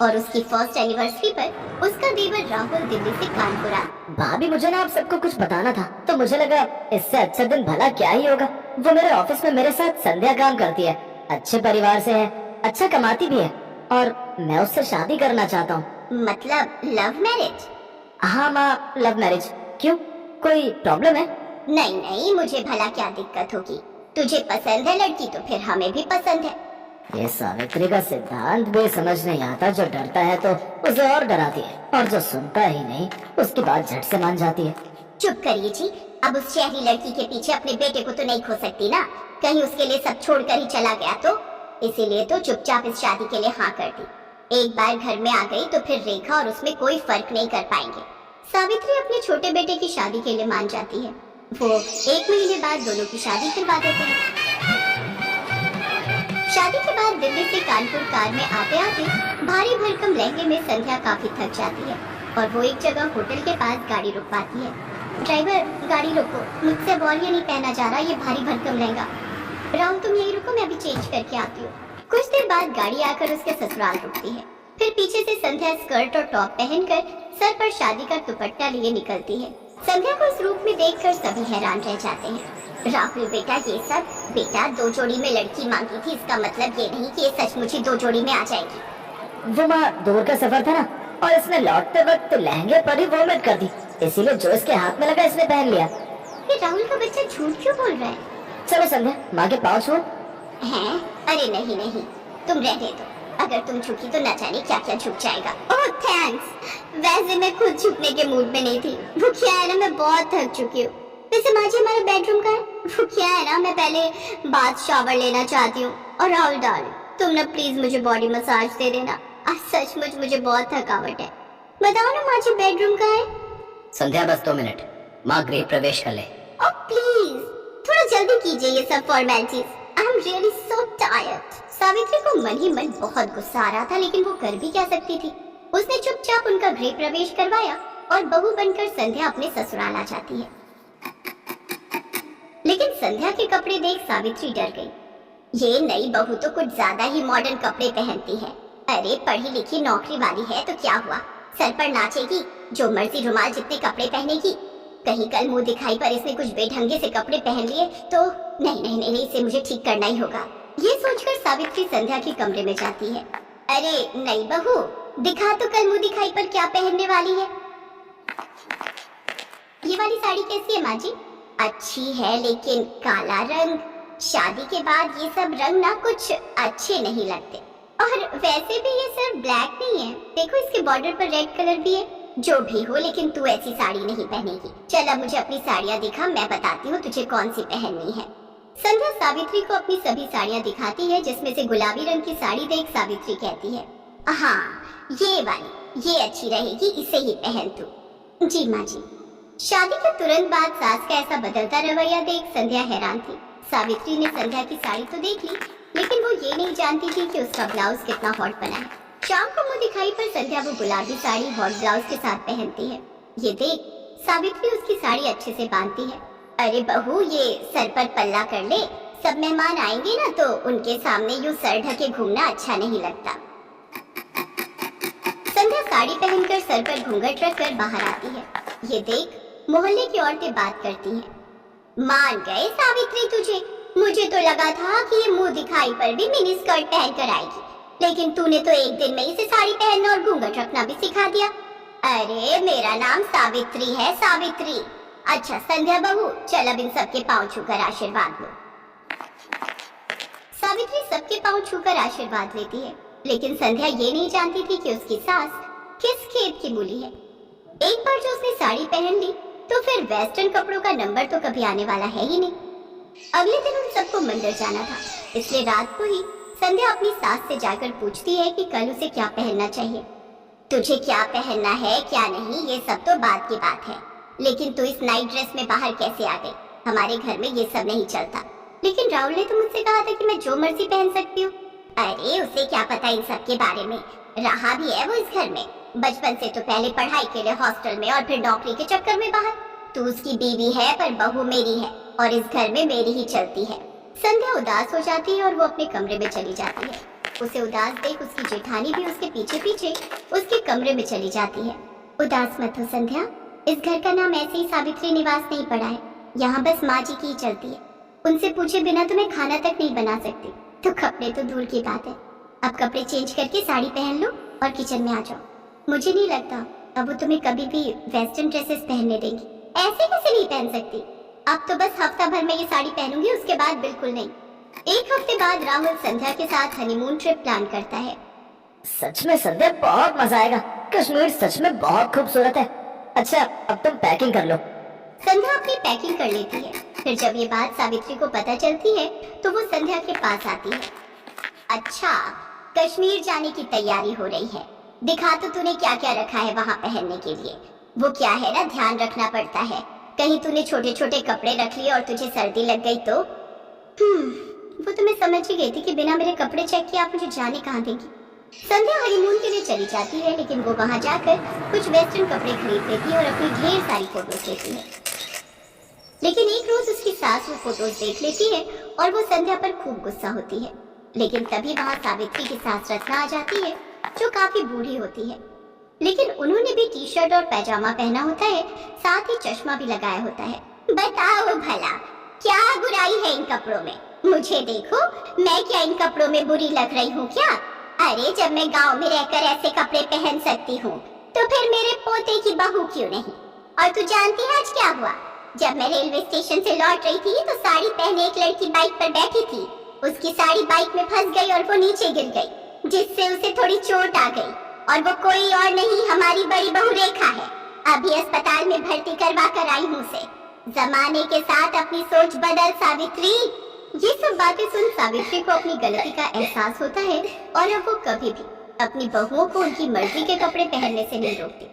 और उसकी first anniversary पर उसका देवर राहुल दिल्ली से कानपुर आया। भाभी मुझे ना आप सबको कुछ बताना था, तो मुझे लगा इससे अच्छा दिन भला क्या ही होगा। वो मेरे ऑफिस में मेरे साथ संध्या काम करती है, अच्छे परिवार से है, अच्छा कमाती भी है और मैं उससे शादी करना चाहता हूँ। मतलब लव मैरिज? हाँ माँ, लव मैरिज। क्यों, कोई प्रॉब्लम है? नहीं नहीं, मुझे भला क्या दिक्कत होगी। तुझे पसंद है लड़की तो फिर हमें भी पसंद है। ये सावित्री का सिद्धांत भी समझ नहीं आता। जो डरता है तो उसे और डराती है, और जो सुनता ही नहीं उसकी बात झट से मान जाती है। चुप करिए जी। अब उस शहरी लड़की के पीछे अपने बेटे को तो नहीं खो सकती ना, कहीं उसके लिए सब छोड़कर ही चला गया तो। इसीलिए तो चुपचाप इस शादी के लिए हाँ कर दी। एक बार घर में आ गई तो फिर रेखा और उसमें कोई फर्क नहीं कर पाएंगे। सावित्री अपने छोटे बेटे की शादी के लिए मान जाती है। वो 1 महीने बाद दोनों की शादी करवा देते हैं। शादी के बाद दिल्ली से कानपुर कार में आते आते भारी भरकम लहंगे में संध्या काफी थक जाती है और वो एक जगह होटल के पास गाड़ी रुकवाती है। ड्राइवर, गाड़ी रोको, मुझसे अब और ये नहीं पहना जा रहा ये भारी भरकम लहंगा। राहुल तुम यही रुको, मैं अभी चेंज करके आती हूँ। कुछ देर बाद गाड़ी आकर उसके ससुराल रुकती है। फिर पीछे से संध्या स्कर्ट और टॉप पहनकर सर पर शादी का दुपट्टा लिए निकलती है। संध्या को इस रूप में देखकर सभी हैरान रह जाते हैं। राहुल बेटा, ये सब बेटा 2 जोड़ी में लड़की मांगी थी, इसका मतलब ये नहीं कि ये सचमुच ही 2 जोड़ी में आ जाएगी। वो माँ दूर का सफर था ना, और इसने लौटते वक्त लहंगे पर ही वॉमिट कर दी, इसीलिए जो इसके हाथ में लगा इसने पहन लिया। ये राहुल का बच्चा झूठ क्यों बोल रहा है? चलो संध्या, माँ के पाँव छू। हैं? अरे नहीं नहीं, तुम रहने दो। अगर तुम झुकी तो न जाने क्या क्या झुक जाएगा। ओह थैंक्स, वैसे मैं खुद झुकने के मूड में नहीं थी। वो क्या है ना, मैं बहुत थक चुकी हूँ। वैसे माँ जी, हमारा बेडरूम का है? वो क्या है ना, मैं पहले बाथ शावर लेना चाहती हूँ। और राहुल डार्लिंग, तुम ना प्लीज मुझे बॉडी मसाज दे देना। आज सचमुच मुझे बहुत थकावट है। बताओ ना माँ जी, बेडरूम का है? संध्या बस 2 मिनट, माँ गृह प्रवेश कर ले। ओह प्लीज, थोड़ा जल्दी कीजिए ये सब formalities. I am really so tired. Savitri को मन ही मन बहुत गुस्सा आ रहा था, लेकिन वो कर भी क्या सकती थी। उसने चुपचाप उनका गृह प्रवेश करवाया और बहू बनकर संध्या अपने ससुराल आ जाती है। लेकिन संध्या के कपड़े देख सावित्री डर गई। ये नई बहू तो कुछ ज्यादा ही मॉडर्न कपड़े पहनती है। अरे पढ़ी लिखी नौकरी वाली है तो क्या हुआ, सर पर नाचेगी, जो मर्जी रुमाल जितने कपड़े पहनेगी। कहीं कल मुंह दिखाई पर इसने कुछ बेढंगे से कपड़े पहन लिए तो नहीं नहीं नहीं, इसे मुझे ठीक करना ही होगा। ये सोचकर सावित्री संध्या के कमरे में जाती है। अरे नई बहू, दिखा तो कल मुंह दिखाई पर क्या पहनने वाली है। ये वाली साड़ी कैसी है माँ जी? अच्छी है, लेकिन काला रंग, शादी के बाद ये सब रंग ना कुछ अच्छे नहीं लगते। और वैसे भी ये सिर्फ ब्लैक नहीं है, देखो इसके बॉर्डर पर रेड कलर भी है। जो भी हो, लेकिन तू ऐसी साड़ी नहीं पहनेगी। चल अब मुझे अपनी साड़ियाँ दिखा, मैं बताती हूँ तुझे कौन सी पहननी है। संध्या सावित्री को अपनी सभी साड़ियाँ दिखाती है, जिसमें से गुलाबी रंग की साड़ी देख सावित्री कहती है, हाँ ये वाली, ये अच्छी रहेगी, इसे ही पहन तू। जी माँ जी। शादी के तुरंत बाद सास का ऐसा बदलता रवैया देख संध्या हैरान थी। सावित्री ने संध्या की साड़ी तो देख ली, लेकिन वो ये नहीं जानती थी कि उसका ब्लाउज कितना हॉट बना है। शाम को मुंह दिखाई पर संध्या वो गुलाबी साड़ी हॉट ब्लाउज के साथ पहनती है। ये देख सावित्री उसकी साड़ी अच्छे से बांधती है। अरे बहू, ये सर पर पल्ला कर ले, सब मेहमान आएंगे ना तो उनके सामने यूं सर ढके घूमना अच्छा नहीं लगता। संध्या साड़ी पहनकर सर पर घूंघट रखकर बाहर आती है। ये देख मोहल्ले की औरतें बात करती हैं। मान गए सावित्री तुझे, मुझे तो लगा था कि ये मुंह दिखाई पर भी मिनी स्कर्ट पहनकर आएगी, लेकिन तूने तो एक दिन में इसे साड़ी पहनना और घूंघट रखना भी सिखा दिया। अरे मेरा नाम सावित्री है, सावित्री। अच्छा संध्या बहू, चल अब इन सबके पांव छूकर आशीर्वाद लो। सावित्री सबके पांव छूकर आशीर्वाद लेती है, लेकिन संध्या ये नहीं जानती थी कि उसकी सास किस खेत की मूली है। एक बार जो उसने साड़ी पहन ली तो फिर वेस्टर्न कपड़ों का नंबर तो कभी आने वाला है ही नहीं। अगले दिन उन सबको मंदिर जाना था, इसलिए रात को ही संध्या अपनी सास से जाकर पूछती है कि कल उसे क्या पहनना चाहिए। तुझे क्या पहनना है क्या नहीं ये सब तो बात की बात है, लेकिन तू इस नाइट ड्रेस में बाहर कैसे आ गई? हमारे घर में ये सब नहीं चलता। लेकिन राहुल ने तो मुझसे कहा था कि मैं जो मर्जी पहन सकती हूँ। अरे उसे क्या पता इन सब के बारे में, रहा भी है वो इस घर में, बचपन से तो पहले पढ़ाई के लिए हॉस्टल में और फिर नौकरी के चक्कर में बाहर। तू उसकी बीवी है पर बहू मेरी है और इस घर में मेरी ही चलती है। संध्या उदास हो जाती है और वो अपने कमरे में चली जाती है। उसे उदास देख उसकी जेठानी भी उसके पीछे पीछे उसके कमरे में चली जाती है। उदास मत हो संध्या, इस घर का नाम ऐसे ही सावित्री निवास नहीं पड़ा है। यहाँ बस माँ जी की ही चलती है। उनसे पूछे बिना तुम्हें खाना तक नहीं बना सकती, तो कपड़े तो दूर की बात है। अब कपड़े चेंज करके साड़ी पहन लो और किचन में आ जाओ। मुझे नहीं लगता अब वो तुम्हें कभी भी वेस्टर्न ड्रेसेस पहनने देंगी। ऐसे कैसे नहीं पहन सकती? अब तो बस हफ्ता भर में ये साड़ी पहनूंगी, उसके बाद बिल्कुल नहीं। एक हफ्ते बाद राहुल संध्या के साथ हनीमून ट्रिप प्लान करता है। सच में संध्या, बहुत मजा आएगा। कश्मीर सच में बहुत खूबसूरत है। अच्छा, अब तुम पैकिंग कर लो। संध्या अपनी पैकिंग कर लेती है। फिर जब ये बात सावित्री को पता चलती है तो वो संध्या के पास आती है। अच्छा, कश्मीर जाने की तैयारी हो रही है। दिखा तो तूने क्या क्या रखा है वहाँ पहनने के लिए। वो क्या है ना, ध्यान रखना पड़ता है। कहीं तूने छोटे छोटे कपड़े रख लिए और तुझे सर्दी लग गई तो। वो तो मैं समझ ही गई थी कि बिना मेरे कपड़े चेक किए आप मुझे जाने कहाँ देंगी। संध्या हनीमून के लिए चली जाती है, लेकिन वो वहाँ जाकर कुछ वेस्टर्न कपड़े खरीद लेती है और अपनी ढेर सारी फोटोज लेती है। लेकिन एक रोज उसकी सास वो फोटोज देख लेती है और वो संध्या पर खूब गुस्सा होती है। लेकिन तभी वहाँ सावित्री की सास रत्ना आ जाती है, जो काफी बूढ़ी होती है। लेकिन उन्होंने भी टी शर्ट और पैजामा पहना होता है, साथ ही चश्मा भी लगाया होता है। बताओ भला क्या बुराई है इन कपड़ों में? मुझे देखो, मैं क्या इन कपड़ों में बुरी लग रही हूँ क्या? अरे जब मैं गांव में रहकर ऐसे कपड़े पहन सकती हूँ, तो फिर मेरे पोते की बहू क्यों नहीं? और तू जानती है आज क्या हुआ? जब मैं रेलवे स्टेशन से लौट रही थी तो साड़ी पहने एक लड़की बाइक पर बैठी थी। उसकी साड़ी बाइक में फंस गई और वो नीचे गिर गई, जिससे उसे थोड़ी चोट आ गई। और वो कोई और नहीं, हमारी बड़ी बहू रेखा है। अभी अस्पताल में भर्ती करवा कर आई हूँ उसे। जमाने के साथ अपनी सोच बदल सावित्री। ये सब बातें सुन सावित्री को अपनी गलती का एहसास होता है और अब वो कभी भी अपनी बहुओं को उनकी मर्जी के कपड़े पहनने से नहीं रोकती।